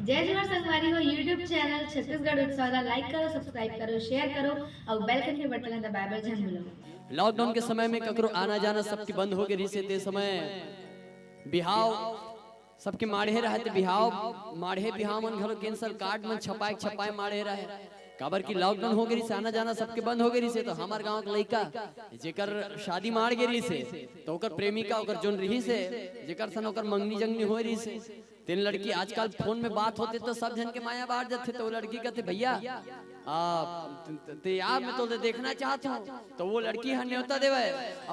जय जोहार संगवारी हो यूट्यूब चैनल छत्तीसगढ़ उत्सव लाइक करो, सब्सक्राइब करो, शेयर करो और बेल आइकन के बटन दबाए जन भूलो। लॉकडाउन के समय में ककरो आना जाना सबकी बंद हो गई से ते समय बिहाव सबके माढ़े रहे थे बिहाव माढ़े बिहाव मन घलो कैंसर कार्ड में छपाए माढ़े रहे काबर की लॉकडाउन हो गई से आना जाना सबके बंद हो गई से तो हमार गांव के लइका जेकर शादी मार गई से तो ओकर प्रेमिका ओकर जोन रही से जेकर सन ओकर मंगनी जंगनी हो रही से तीन लड़की आजकल फोन में बात होते तो सब जन के माया बाहर जाते तो वो लड़की कहते भैया यार मैं तो देखना चाहता हूँ तो वो लड़की है न्योता देवे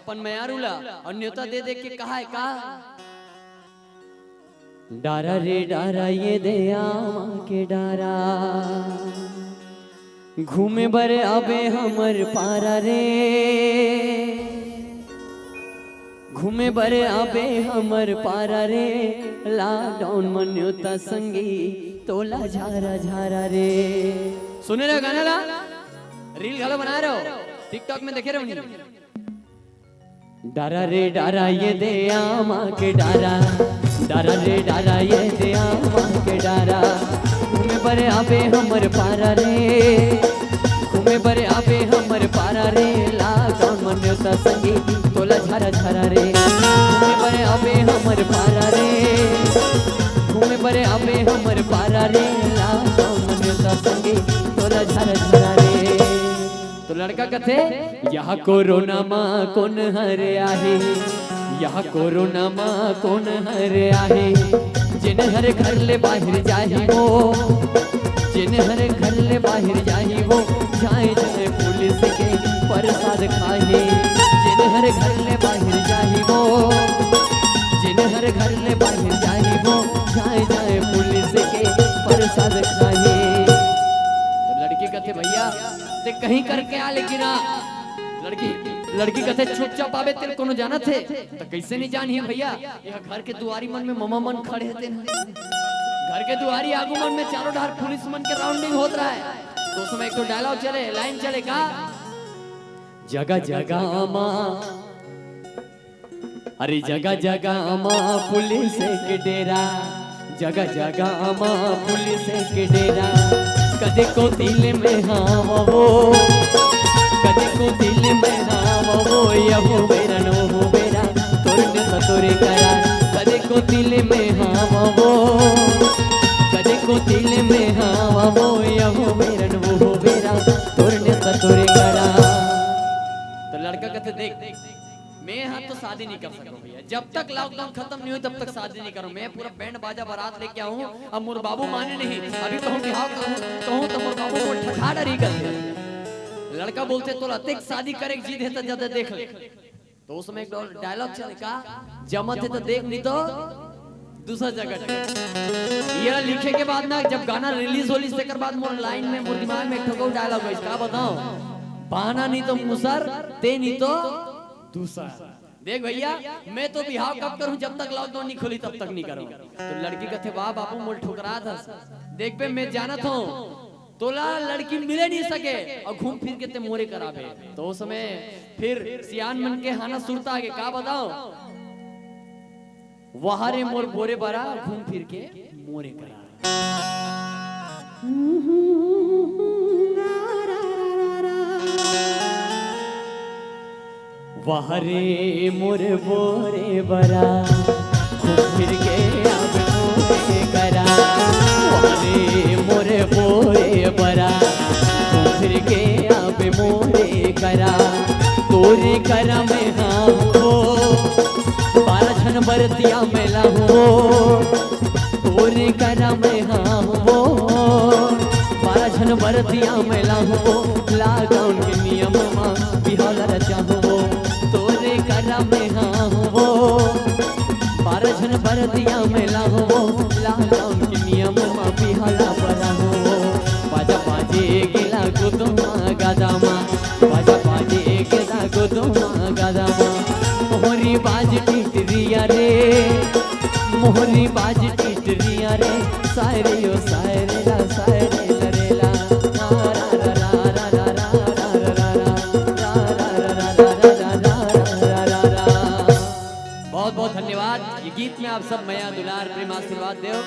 अपन मैयारूला और न्योता दे दे के कहा है का डारा रे डारा ये दे आमा के डारा घूमे बरे अबे हमर पारा रे घूमे बरे अबे हमर पारा रे लॉकडाउन मन्योता संगी तोला झारा झारा रे सुने रहे गाना ला रील घालो बना रहे हो टिकटॉक में देखे रहे डारा रे डारा ये दे आमा के डारा डारा रे डारा ये दे आमा के डारा घूमे बरे आबे हमर पारा रे घूमे बरे आबे हमर पारा रे लॉकडाउन मन्योता संगी तोला झारा झारा रे घूमे बरे आबे हमर पारा रे घूमे बरे आबे हमर पारा रे लॉकडाउन मन्योता संगी तोला झारा झारा रे तो लड़का कथे यह कोरोना माँ कौन हरे आहे यह कोरोना माँ कौन हरे आहे जिन हर घर ले बाहर जाही वो जिन हर घर ले बाहर जाही वो जाए जाए पुलिस के प्रसाद खाए जिन हर घर ले बाहर जाही वो जिन हर घर ले बाहर जाही वो जाए जाए पुलिस के प्रसाद खाए तो लड़की कहते भैया ते कहीं करके आ लेकिन लड़की कहते चुपचाप आवे तेरे कोनो जाना थे तो कैसे नहीं जानी है भैया यह घर के दुआरी मन में ममा मन खड़े होते हैं घर के दुआरी आगू मन में चारों ढार पुलिस मन के राउंडिंग होत रहा है तो समय एक तो डायलॉग चले लाइन चले का जगह जगह माँ अरे जगह जगह माँ पुलिस के डेरा जगह जगह माँ पुलिस के डेरा कदे को दिल में हाँ वो कदे को दिल में हाँ वो यहो बेरा नो हो बेरा तोरने सतोरे करा कदे को दिल में हाँ वो कदे को दिल में हाँ वो यहो बेरा नो हो बेरा तोरने सतोरे करा तो लड़का कहते देख मैं यहाँ तो शादी नहीं कर सकता भैया जब तक लॉकडाउन खत्म नहीं हुई तब तक शादी नहीं करूँ मैं पूरा बैंड बाजा बारात लेके आऊँ अब मोर बाबू माने नहीं अभी तो हम बिहाव कहूँ तो मोर बाबू को ठठा डरी करते लड़का बोलते तो अतिक शादी करे जीत है तो ज्यादा देख ले तो उसमें एक डायलॉग चले का जमत है तो देख नहीं तो दूसरा जगह ये लिखे के बाद ना जब गाना रिलीज होली से कर बाद मोर लाइन में मोर दिमाग में ठोको डायलॉग है इसका बताओ बहाना नहीं तो मुसर ते नहीं तो दूसरा देख भैया मैं तो बिहाव कब करूं जब तक लॉकडाउन नहीं खुली तब तक नहीं करूं तो लड़की कहते वाह बापू मोल ठुकरा था देख पे मैं जाना था तोला लड़की मिले नहीं सके और घूम फिर के ते मोरे करावे तो उस समय फिर सियान मन के हाना सुरता के का बताओ वहारे मोर बोरे बरा घूम फिर के मोरे करा वहरे मोर बोरे बरा घूम फिर के अब मोरे करा वहरे मोर बोरे बरा घूम फिर के अब मोरे करा तोरे करा में हाँ हो 12 छन बरतिया मेला हो तोरे करा में हाँ हो 12 छन बरतिया मेला हो लॉकडाउन के नियम माँ बिहार रचा हो तोरे करा में हाँ हो 12 छन बरतिया मेला हो लॉकडाउन के नियम माँ बिहाला बड़ा हो बाजा बाजे गेला गोदमा गादामा बाजा बाजे गेला गोदमा गादामा मोहरी बाज टिटरिया रे मोहरी बाज टिटरिया रे सायरे ओ सायरे ला सायरे लरेला बहुत बहुत धन्यवाद ये गीत में आप सब मया दुलार प्रेम आशीर्वाद देव